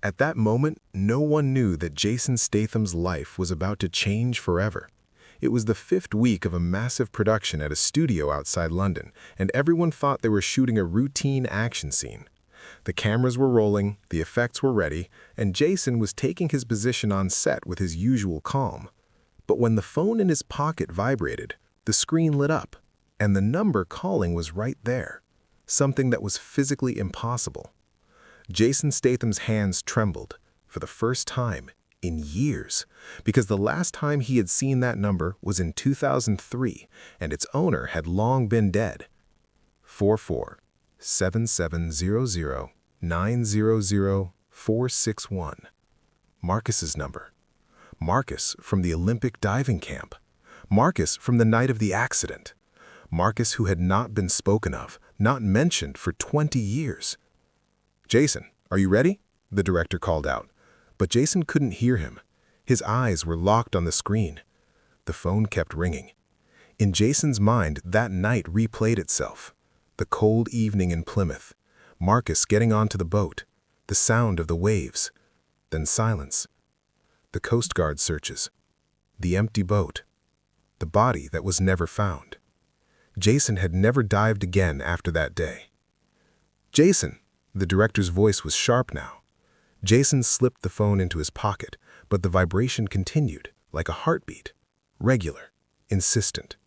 At that moment, no one knew that Jason Statham's life was about to change forever. It was the fifth week of a massive production at a studio outside London, and everyone thought they were shooting a routine action scene. The cameras were rolling, the effects were ready, and Jason was taking his position on set with his usual calm. But when the phone in his pocket vibrated, the screen lit up, and the number calling was right there, something that was physically impossible. Jason Statham's hands trembled, for the first time in years, because the last time he had seen that number was in 2003, and its owner had long been dead. 44-7700-900-461. Marcus's number. Marcus from the Olympic diving camp. Marcus from the night of the accident. Marcus who had not been spoken of, not mentioned for 20 years. "Jason, are you ready?" the director called out. But Jason couldn't hear him. His eyes were locked on the screen. The phone kept ringing. In Jason's mind, that night replayed itself. The cold evening in Plymouth, Marcus getting onto the boat, the sound of the waves, then silence. The Coast Guard searches, the empty boat, the body that was never found. Jason had never dived again after that day. "Jason!" The director's voice was sharp now. Jason slipped the phone into his pocket, but the vibration continued, like a heartbeat. Regular, insistent,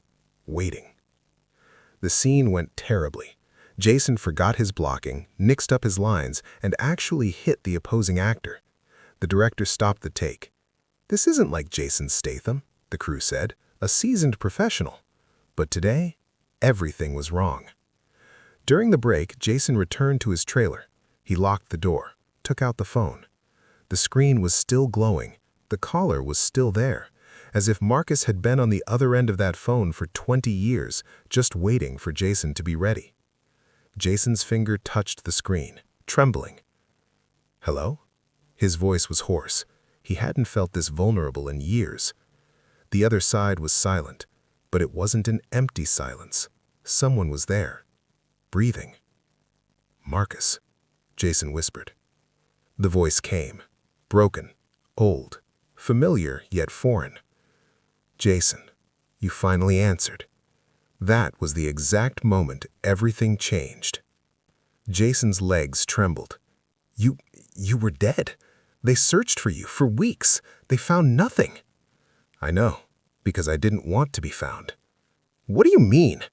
waiting. The scene went terribly. Jason forgot his blocking, nixed up his lines, and actually hit the opposing actor. The director stopped the take. "This isn't like Jason Statham," the crew said, "a seasoned professional." But today, everything was wrong. During the break, Jason returned to his trailer. He locked the door, took out the phone. The screen was still glowing. The caller was still there, as if Marcus had been on the other end of that phone for 20 years, just waiting for Jason to be ready. Jason's finger touched the screen, trembling. "Hello?" His voice was hoarse. He hadn't felt this vulnerable in years. The other side was silent, but it wasn't an empty silence. Someone was there, breathing. "Marcus," Jason whispered. The voice came, broken, old, familiar yet foreign. "Jason, you finally answered." That was the exact moment everything changed. Jason's legs trembled. You were dead. They searched for you for weeks. They found nothing." "I know, because I didn't want to be found." "What do you mean?"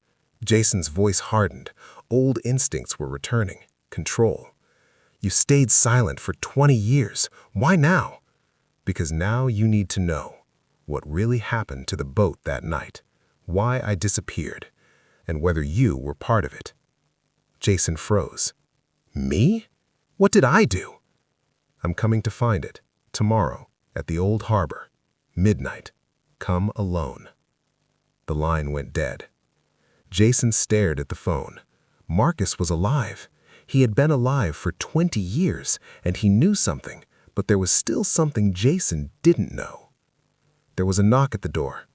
Jason's voice hardened. Old instincts were returning. Control. "You stayed silent for 20 years. Why now?" "Because now you need to know what really happened to the boat that night, why I disappeared, and whether you were part of it." Jason froze. "Me? What did I do?" "I'm coming to find it, tomorrow, at the old harbor. Midnight. Come alone." The line went dead. Jason stared at the phone. Marcus was alive. He had been alive for 20 years, and he knew something, but there was still something Jason didn't know. There was a knock at the door.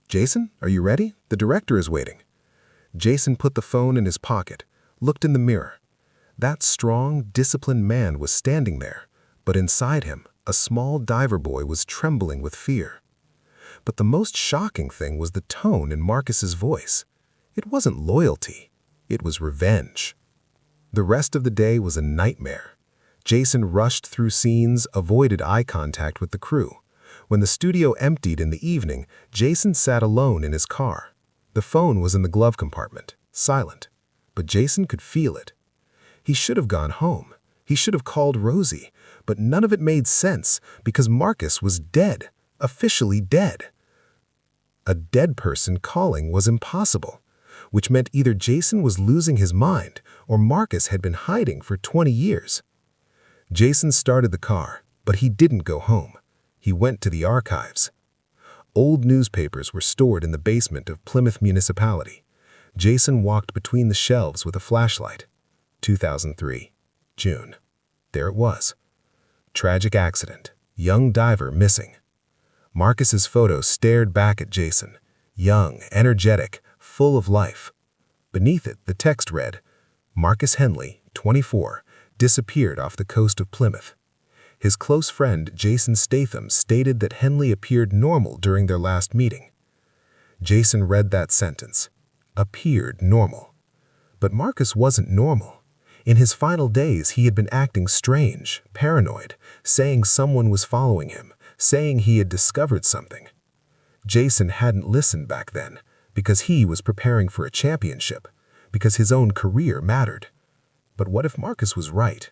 "Jason, are you ready? The director is waiting." Jason put the phone in his pocket, looked in the mirror. That strong, disciplined man was standing there, but inside him, a small diver boy was trembling with fear. But the most shocking thing was the tone in Marcus's voice. It wasn't loyalty. It was revenge. The rest of the day was a nightmare. Jason rushed through scenes, avoided eye contact with the crew. When the studio emptied in the evening, Jason sat alone in his car. The phone was in the glove compartment, silent. But Jason could feel it. He should have gone home. He should have called Rosie. But none of it made sense because Marcus was dead, officially dead. A dead person calling was impossible, which meant either Jason was losing his mind or Marcus had been hiding for 20 years. Jason started the car, but he didn't go home. He went to the archives. Old newspapers were stored in the basement of Plymouth Municipality. Jason walked between the shelves with a flashlight. 2003, June. There it was. Tragic accident. Young diver missing. Marcus's photo stared back at Jason. Young, energetic, full of life. Beneath it, the text read, "Marcus Henley, 24, disappeared off the coast of Plymouth." His close friend Jason Statham stated that Henley appeared normal during their last meeting. Jason read that sentence. Appeared normal. But Marcus wasn't normal. In his final days, he had been acting strange, paranoid, saying someone was following him, saying he had discovered something. Jason hadn't listened back then, because he was preparing for a championship, because his own career mattered. But what if Marcus was right?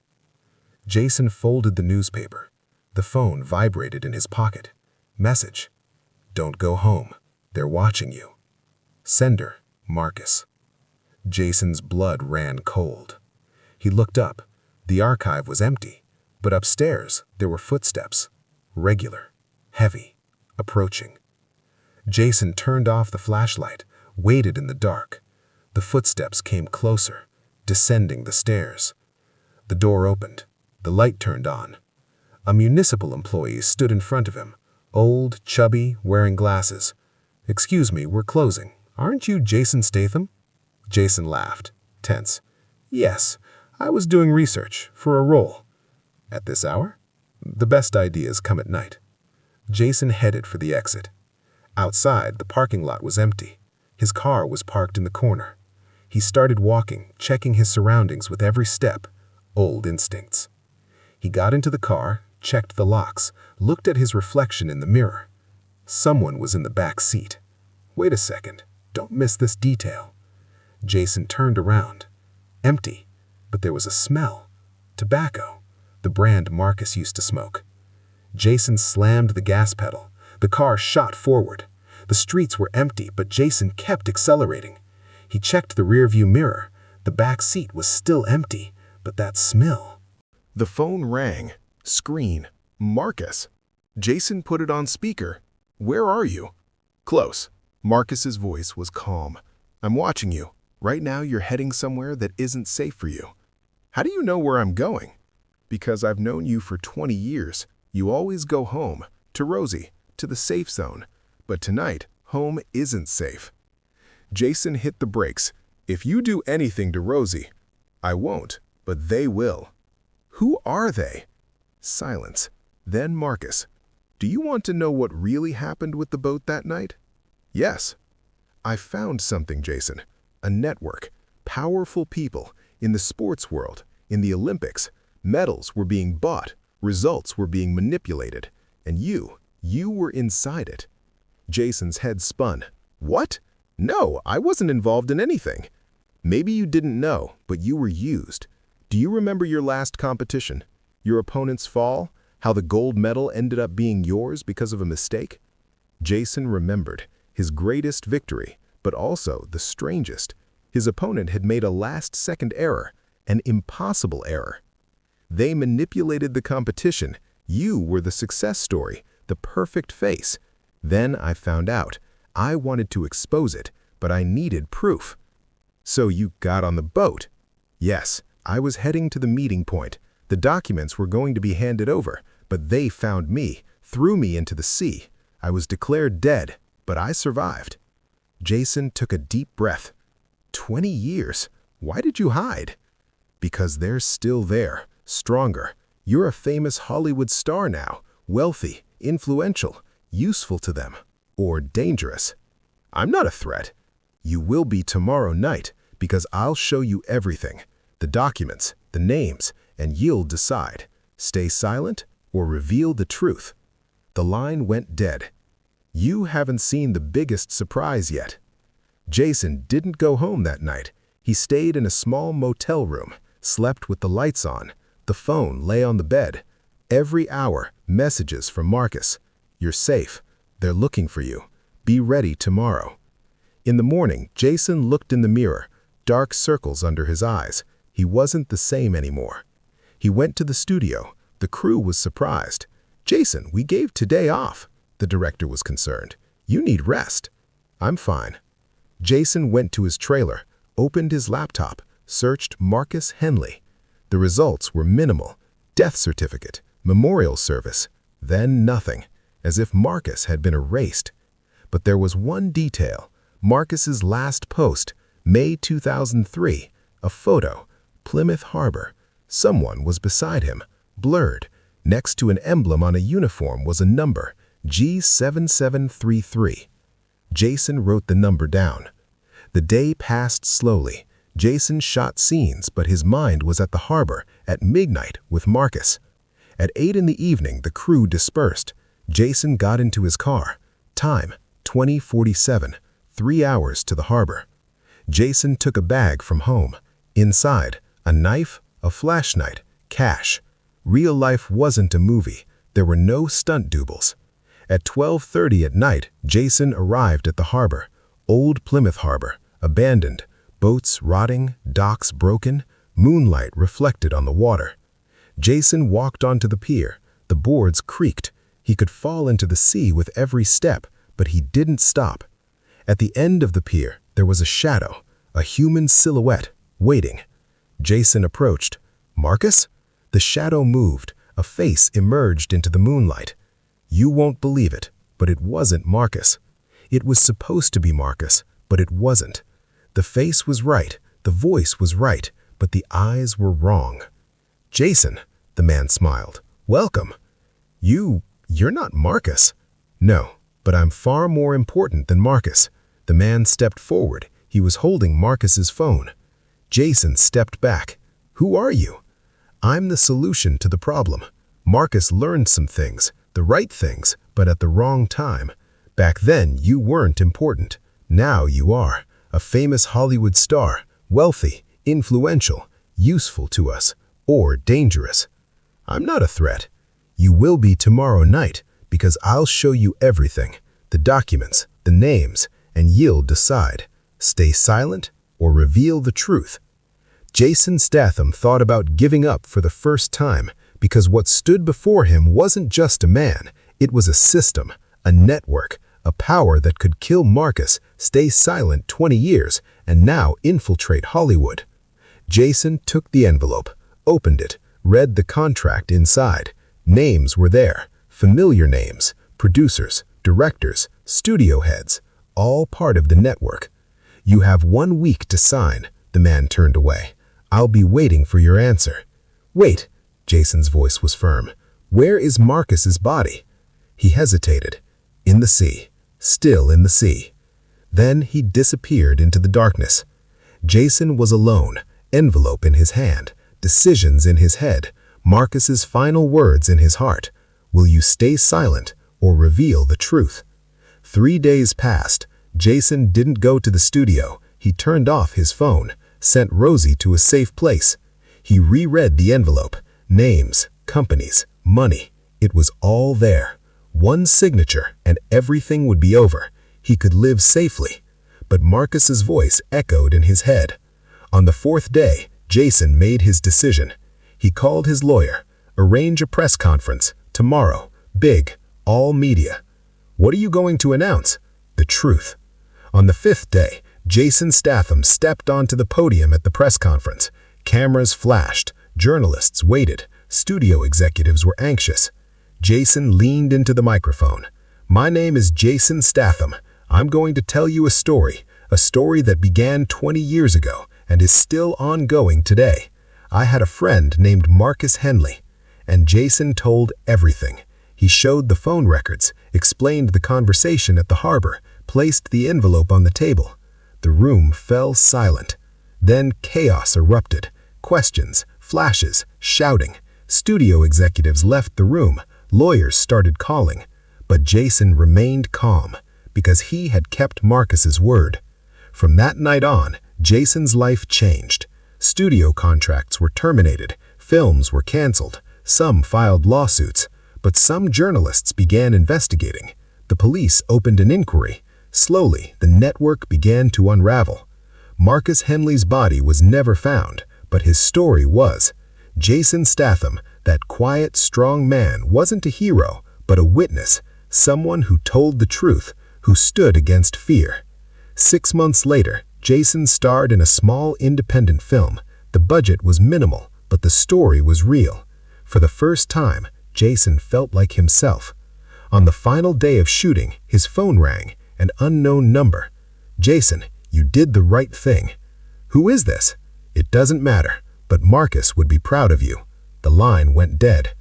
Jason folded the newspaper. The phone vibrated in his pocket. Message. Don't go home. They're watching you. Sender, Marcus. Jason's blood ran cold. He looked up. The archive was empty, but upstairs there were footsteps. Regular, heavy, approaching. Jason turned off the flashlight, waited in the dark. The footsteps came closer, descending the stairs. The door opened. The light turned on. A municipal employee stood in front of him, old, chubby, wearing glasses. "Excuse me, we're closing. Aren't you Jason Statham?" Jason laughed, tense. "Yes, I was doing research for a role." "At this hour?" "The best ideas come at night." Jason headed for the exit. Outside, the parking lot was empty. His car was parked in the corner. He started walking, checking his surroundings with every step. Old instincts. He got into the car, checked the locks, looked at his reflection in the mirror. Someone was in the back seat. Wait a second, don't miss this detail. Jason turned around. Empty, but there was a smell. Tobacco, the brand Marcus used to smoke. Jason slammed the gas pedal. The car shot forward. The streets were empty, but Jason kept accelerating. He checked the rearview mirror. The back seat was still empty, but that smell. The phone rang. Screen. Marcus. Jason put it on speaker. "Where are you?" "Close." Marcus's voice was calm. "I'm watching you. Right now you're heading somewhere that isn't safe for you." "How do you know where I'm going?" "Because I've known you for 20 years. You always go home, to Rosie, to the safe zone. But tonight, home isn't safe." Jason hit the brakes. "If you do anything to Rosie, I won't, but they will." "Who are they?" Silence. Then Marcus. "Do you want to know what really happened with the boat that night?" "Yes." "I found something, Jason. A network. Powerful people. In the sports world. In the Olympics. Medals were being bought. Results were being manipulated. And you were inside it." Jason's head spun. "What? No, I wasn't involved in anything." "Maybe you didn't know, but you were used. Do you remember your last competition? Your opponent's fall? How the gold medal ended up being yours because of a mistake?" Jason remembered his greatest victory, but also the strangest. His opponent had made a last-second error, an impossible error. They manipulated the competition. You were the success story, the perfect face. Then I found out. I wanted to expose it, but I needed proof. "So you got on the boat?" "Yes. I was heading to the meeting point. The documents were going to be handed over, but they found me, threw me into the sea. I was declared dead, but I survived." Jason took a deep breath. 20 years? Why did you hide?" "Because they're still there, stronger. You're a famous Hollywood star now, wealthy, influential, useful to them, or dangerous." "I'm not a threat." "You will be tomorrow night, because I'll show you everything. The documents, the names, and you'll decide. Stay silent or reveal the truth." The line went dead. "You haven't seen the biggest surprise yet." Jason didn't go home that night. He stayed in a small motel room, slept with the lights on. The phone lay on the bed. Every hour, messages from Marcus. "You're safe. They're looking for you. Be ready tomorrow." In the morning, Jason looked in the mirror, dark circles under his eyes. He wasn't the same anymore. He went to the studio. The crew was surprised. "Jason, we gave today off." The director was concerned. "You need rest." "I'm fine." Jason went to his trailer, opened his laptop, searched Marcus Henley. The results were minimal. Death certificate, memorial service, then nothing, as if Marcus had been erased. But there was one detail. Marcus's last post, May 2003, a photo, Plymouth Harbor. Someone was beside him, blurred. Next to an emblem on a uniform was a number, G7733. Jason wrote the number down. The day passed slowly. Jason shot scenes, but his mind was at the harbor at midnight with Marcus. At 8 in the evening, the crew dispersed. Jason got into his car. Time, 20:47, 3 hours to the harbor. Jason took a bag from home. Inside, a knife, a flashlight, cash. Real life wasn't a movie. There were no stunt doubles. At 12:30 at night, Jason arrived at the harbor. Old Plymouth Harbor, abandoned, boats rotting, docks broken, moonlight reflected on the water. Jason walked onto the pier. The boards creaked. He could fall into the sea with every step, but he didn't stop. At the end of the pier, there was a shadow, a human silhouette, waiting. Jason approached. "Marcus?" The shadow moved. A face emerged into the moonlight. You won't believe it, but it wasn't Marcus. It was supposed to be Marcus, but it wasn't. The face was right, the voice was right, but the eyes were wrong. "Jason," the man smiled. "Welcome. You're not Marcus." "No, but I'm far more important than Marcus." The man stepped forward. He was holding Marcus's phone. Jason stepped back. "Who are you?" "I'm the solution to the problem. Marcus learned some things, the right things, but at the wrong time. Back then, you weren't important. Now you are. A famous Hollywood star, wealthy, influential, useful to us, or dangerous. I'm not a threat. You will be tomorrow night, because I'll show you everything, the documents, the names, and you'll decide. Stay silent or reveal the truth." Jason Statham thought about giving up for the first time, because what stood before him wasn't just a man, it was a system, a network, a power that could kill Marcus, stay silent 20 years, and now infiltrate Hollywood. Jason took the envelope, opened it, read the contract inside. Names were there, familiar names, producers, directors, studio heads, all part of the network. "You have 1 week to sign." The man turned away. "I'll be waiting for your answer." "Wait," Jason's voice was firm. "Where is Marcus's body?" He hesitated. "In the sea. Still in the sea." Then he disappeared into the darkness. Jason was alone, envelope in his hand, decisions in his head, Marcus's final words in his heart. Will you stay silent or reveal the truth? 3 days passed. Jason didn't go to the studio. He turned off his phone, sent Rosie to a safe place. He reread the envelope. Names, companies, money. It was all there. 1 signature and everything would be over. He could live safely. But Marcus's voice echoed in his head. On the 4th day, Jason made his decision. He called his lawyer. "Arrange a press conference. Tomorrow. Big. All media." "What are you going to announce?" "The truth." On the 5th day, Jason Statham stepped onto the podium at the press conference. Cameras flashed. Journalists waited. Studio executives were anxious. Jason leaned into the microphone. "My name is Jason Statham. I'm going to tell you a story that began 20 years ago and is still ongoing today. I had a friend named Marcus Henley." And Jason told everything. He showed the phone records, explained the conversation at the harbor, placed the envelope on the table. The room fell silent. Then chaos erupted. Questions, flashes, shouting. Studio executives left the room. Lawyers started calling. But Jason remained calm, because he had kept Marcus's word. From that night on, Jason's life changed. Studio contracts were terminated. Films were canceled. Some filed lawsuits. But some journalists began investigating. The police opened an inquiry. Slowly, the network began to unravel. Marcus Henley's body was never found, but his story was. Jason Statham, that quiet, strong man, wasn't a hero, but a witness, someone who told the truth, who stood against fear. 6 months later, Jason starred in a small independent film. The budget was minimal, but the story was real. For the first time, Jason felt like himself. On the final day of shooting, his phone rang, an unknown number. "Jason, you did the right thing." "Who is this?" "It doesn't matter, but Marcus would be proud of you." The line went dead.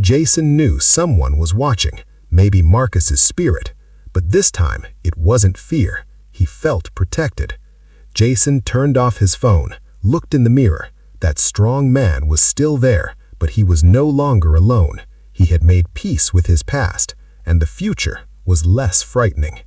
Jason knew someone was watching, maybe Marcus's spirit, but this time it wasn't fear. He felt protected. Jason turned off his phone, looked in the mirror. That strong man was still there, but he was no longer alone. He had made peace with his past, and the future was less frightening.